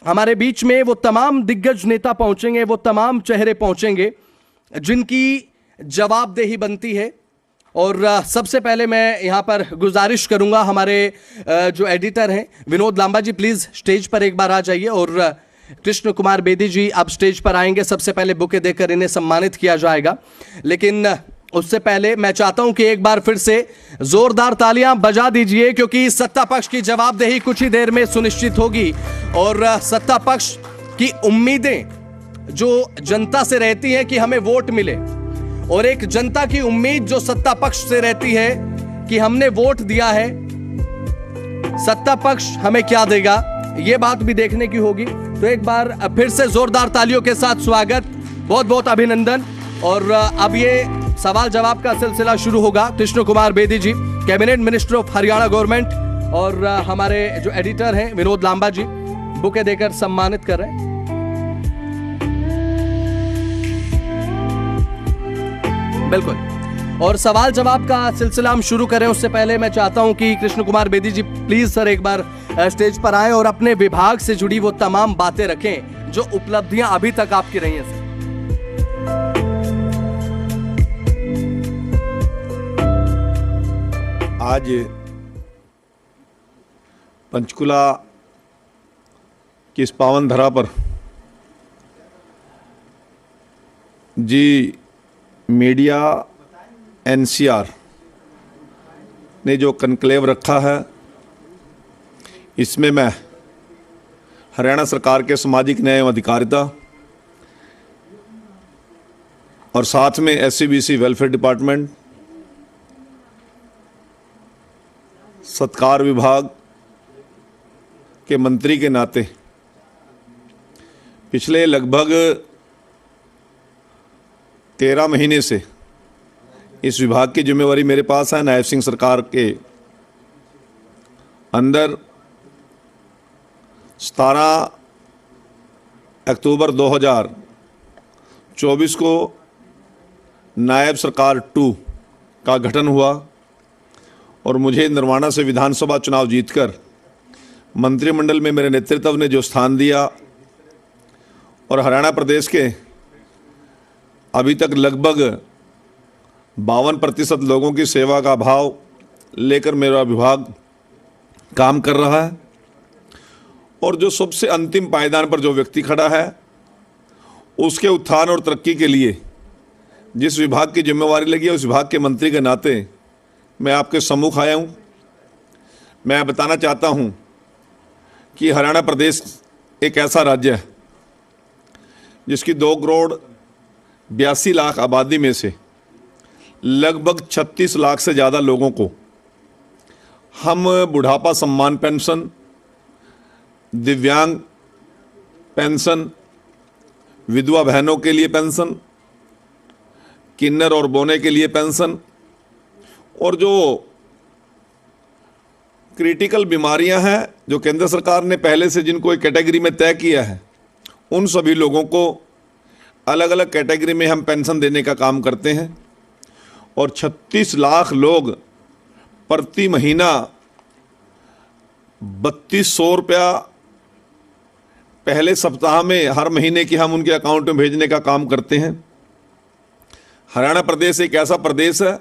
हमारे बीच में वो तमाम दिग्गज नेता पहुंचेंगे, वो तमाम चेहरे पहुंचेंगे जिनकी जवाबदेही बनती है। और सबसे पहले मैं यहां पर गुजारिश करूंगा, हमारे जो एडिटर हैं विनोद लांबा जी, प्लीज स्टेज पर एक बार आ जाइए। और कृष्ण कुमार बेदी जी अब स्टेज पर आएंगे, सबसे पहले बुके देकर इन्हें सम्मानित किया जाएगा। लेकिन उससे पहले मैं चाहता हूं कि एक बार फिर से जोरदार तालियां बजा दीजिए, क्योंकि सत्ता पक्ष की जवाबदेही कुछ ही देर में सुनिश्चित होगी। और सत्ता पक्ष की उम्मीदें जो जनता से रहती हैं कि हमें वोट मिले, और एक जनता की उम्मीद जो सत्ता पक्ष से रहती है कि हमने वोट दिया है, सत्ता पक्ष हमें क्या देगा, यह बात भी देखने की होगी। तो एक बार फिर से जोरदार तालियों के साथ स्वागत, बहुत बहुत अभिनंदन। और अब ये सवाल जवाब का सिलसिला शुरू होगा। Krishan Kumar Bedi ji, cabinet minister of Haryana government, और हमारे जो एडिटर हैं विनोद लांबा जी बुके देकर सम्मानित कर रहे हैं। बिल्कुल, और सवाल जवाब का सिलसिला हम शुरू करें उससे पहले मैं चाहता हूं कि कृष्ण कुमार बेदी जी प्लीज सर एक बार स्टेज पर आए और अपने विभाग से जुड़ी वो तमाम बातें रखें जो उपलब्धियां अभी तक आपकी रही हैं सर। आज पंचकुला की इस पावन धरा पर जी मीडिया एनसीआर ने जो कनक्लेव रखा है, इसमें मैं हरियाणा सरकार के सामाजिक न्याय एवं अधिकारिता और साथ में एससीबीसी वेलफेयर डिपार्टमेंट, सत्कार विभाग के मंत्री के नाते पिछले लगभग 13 महीने से इस विभाग की जिम्मेवारी मेरे पास है। नायब सिंह सरकार के अंदर 17 अक्टूबर 2024 को नायब सरकार 2 का गठन हुआ और मुझे निर्वाणा से विधानसभा चुनाव जीतकर मंत्रिमंडल में मेरे नेतृत्व ने जो स्थान दिया और हरियाणा प्रदेश के अभी तक लगभग 52% लोगों की सेवा का भाव लेकर मेरा विभाग काम कर रहा है। और जो सबसे अंतिम पायदान पर जो व्यक्ति खड़ा है, उसके उत्थान और तरक्की के लिए जिस विभाग की जिम्मेवारी लगी है, उस विभाग के मंत्री के नाते मैं आपके सम्मुख आया हूँ। मैं बताना चाहता हूँ कि हरियाणा प्रदेश एक ऐसा राज्य है जिसकी 2 करोड़ 82 लाख आबादी में से लगभग 36 लाख से ज़्यादा लोगों को हम बुढ़ापा सम्मान पेंशन, दिव्यांग पेंशन, विधवा बहनों के लिए पेंशन, किन्नर और बौने के लिए पेंशन, और जो क्रिटिकल बीमारियां हैं जो केंद्र सरकार ने पहले से जिनको एक कैटेगरी में तय किया है, उन सभी लोगों को अलग अलग कैटेगरी में हम पेंशन देने का काम करते हैं। और 36 लाख लोग प्रति महीना 3200 रुपया पहले सप्ताह में हर महीने की हम उनके अकाउंट में भेजने का काम करते हैं। हरियाणा प्रदेश एक ऐसा प्रदेश है,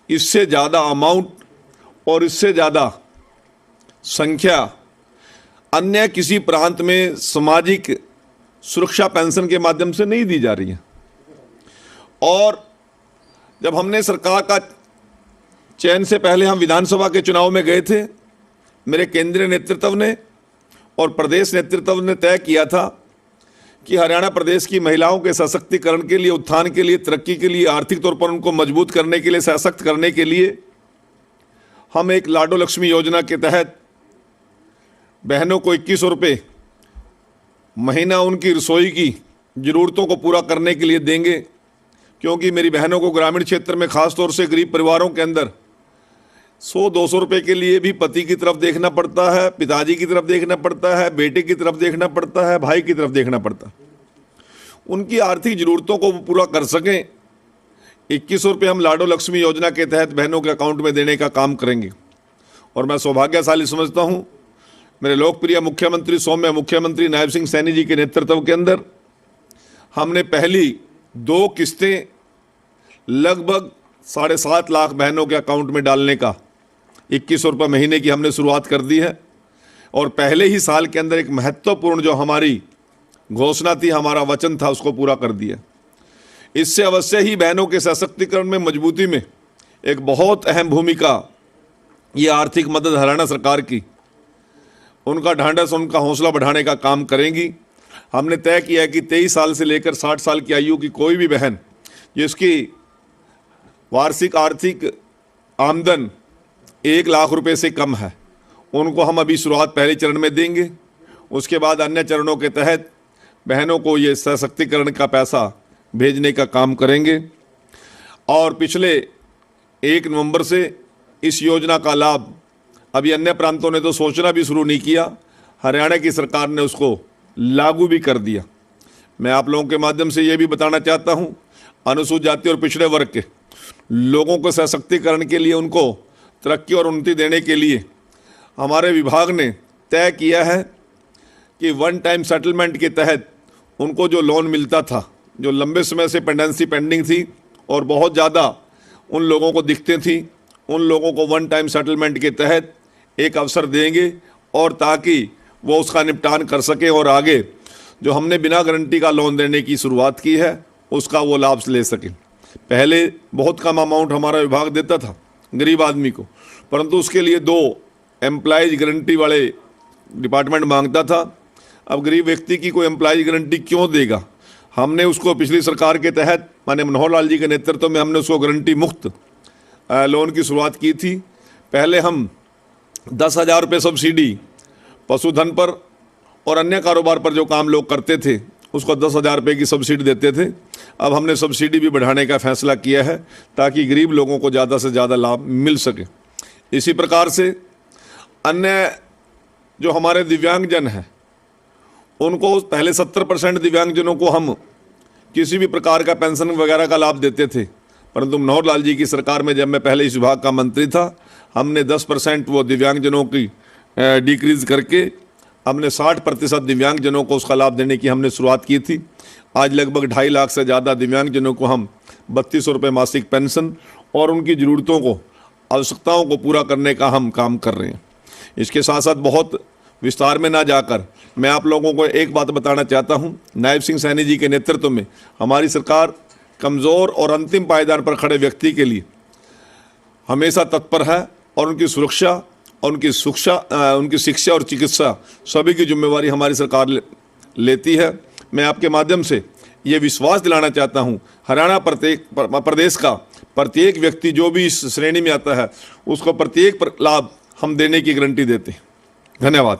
इससे ज़्यादा अमाउंट और इससे ज़्यादा संख्या अन्य किसी प्रांत में सामाजिक सुरक्षा पेंशन के माध्यम से नहीं दी जा रही है। और जब हमने सरकार का चयन से पहले हम विधानसभा के चुनाव में गए थे, मेरे केंद्रीय नेतृत्व ने और प्रदेश नेतृत्व ने तय किया था कि हरियाणा प्रदेश की महिलाओं के सशक्तिकरण के लिए, उत्थान के लिए, तरक्की के लिए, आर्थिक तौर पर उनको मजबूत करने के लिए, सशक्त करने के लिए हम एक लाडो लक्ष्मी योजना के तहत बहनों को 2100 रुपये महीना उनकी रसोई की ज़रूरतों को पूरा करने के लिए देंगे। क्योंकि मेरी बहनों को ग्रामीण क्षेत्र में ख़ास तौर से गरीब परिवारों के अंदर 100-200 रुपये के लिए भी पति की तरफ देखना पड़ता है, पिताजी की तरफ देखना पड़ता है, बेटे की तरफ देखना पड़ता है, भाई की तरफ देखना पड़ता है। उनकी आर्थिक ज़रूरतों को पूरा कर सकें, 2100 रुपये हम लाडो लक्ष्मी योजना के तहत बहनों के अकाउंट में देने का काम करेंगे। और मैं सौभाग्यशाली समझता हूँ मेरे लोकप्रिय मुख्यमंत्री सौम्य मुख्यमंत्री नायब सिंह सैनी जी के नेतृत्व के अंदर हमने पहली 2 किस्तें लगभग 7.5 लाख बहनों के अकाउंट में डालने का 2100 रुपये महीने की हमने शुरुआत कर दी है। और पहले ही साल के अंदर एक महत्वपूर्ण जो हमारी घोषणा थी, हमारा वचन था, उसको पूरा कर दिया। इससे अवश्य ही बहनों के सशक्तिकरण में, मजबूती में एक बहुत अहम भूमिका ये आर्थिक मदद हरियाणा सरकार की, उनका ढांढस, उनका हौसला बढ़ाने का काम करेंगी। हमने तय किया है कि 23 साल से लेकर 60 साल की आयु की कोई भी बहन जिसकी वार्षिक आर्थिक आमदन 1 लाख रुपए से कम है, उनको हम अभी शुरुआत पहले चरण में देंगे। उसके बाद अन्य चरणों के तहत बहनों को ये सशक्तिकरण का पैसा भेजने का काम करेंगे। और पिछले 1 नवंबर से इस योजना का लाभ, अभी अन्य प्रांतों ने तो सोचना भी शुरू नहीं किया, हरियाणा की सरकार ने उसको लागू भी कर दिया। मैं आप लोगों के माध्यम से ये भी बताना चाहता हूँ, अनुसूचित जाति और पिछड़े वर्ग के लोगों को सशक्तिकरण के लिए, उनको तरक्की और उन्नति देने के लिए हमारे विभाग ने तय किया है कि वन टाइम सेटलमेंट के तहत उनको जो लोन मिलता था, जो लंबे समय से पेंडेंसी पेंडिंग थी और बहुत ज़्यादा उन लोगों को दिखते थी, उन लोगों को वन टाइम सेटलमेंट के तहत एक अवसर देंगे और ताकि वो उसका निपटान कर सकें और आगे जो हमने बिना गारंटी का लोन देने की शुरुआत की है उसका वो लाभ ले सकें। पहले बहुत कम अमाउंट हमारा विभाग देता था गरीब आदमी को, परंतु उसके लिए 2 एम्प्लॉयज गारंटी वाले डिपार्टमेंट मांगता था। अब गरीब व्यक्ति की कोई एम्प्लॉयज गारंटी क्यों देगा? हमने उसको पिछली सरकार के तहत माननीय मनोहर लाल जी के नेतृत्व में हमने उसको गारंटी मुक्त लोन की शुरुआत की थी। पहले हम 10,000 रुपये सब्सिडी पशुधन पर और अन्य कारोबार पर जो काम लोग करते थे उसको 10,000 रुपये की सब्सिडी देते थे। अब हमने सब्सिडी भी बढ़ाने का फैसला किया है ताकि गरीब लोगों को ज़्यादा से ज़्यादा लाभ मिल सके। इसी प्रकार से अन्य जो हमारे दिव्यांगजन हैं उनको पहले 70% दिव्यांगजनों को हम किसी भी प्रकार का पेंशन वगैरह का लाभ देते थे, परंतु मनोहर लाल जी की सरकार में जब मैं पहले इस विभाग का मंत्री था हमने 10% वो दिव्यांगजनों की डिक्रीज करके हमने 60% दिव्यांगजनों को उसका लाभ देने की हमने शुरुआत की थी। आज लगभग 2.5 लाख से ज़्यादा दिव्यांगजनों को हम 3200 रुपये मासिक पेंशन और उनकी ज़रूरतों को, आवश्यकताओं को पूरा करने का हम काम कर रहे हैं। इसके साथ साथ बहुत विस्तार में ना जाकर मैं आप लोगों को एक बात बताना चाहता हूं, नायब सिंह सैनी जी के नेतृत्व में हमारी सरकार कमज़ोर और अंतिम पायदान पर खड़े व्यक्ति के लिए हमेशा तत्पर है और उनकी सुरक्षा और उनकी शिक्षा और चिकित्सा सभी की जिम्मेवारी हमारी सरकार लेती है। मैं आपके माध्यम से ये विश्वास दिलाना चाहता हूँ, हरियाणा प्रदेश का प्रत्येक व्यक्ति जो भी इस श्रेणी में आता है उसको प्रत्येक लाभ हम देने की गारंटी देते हैं। धन्यवाद।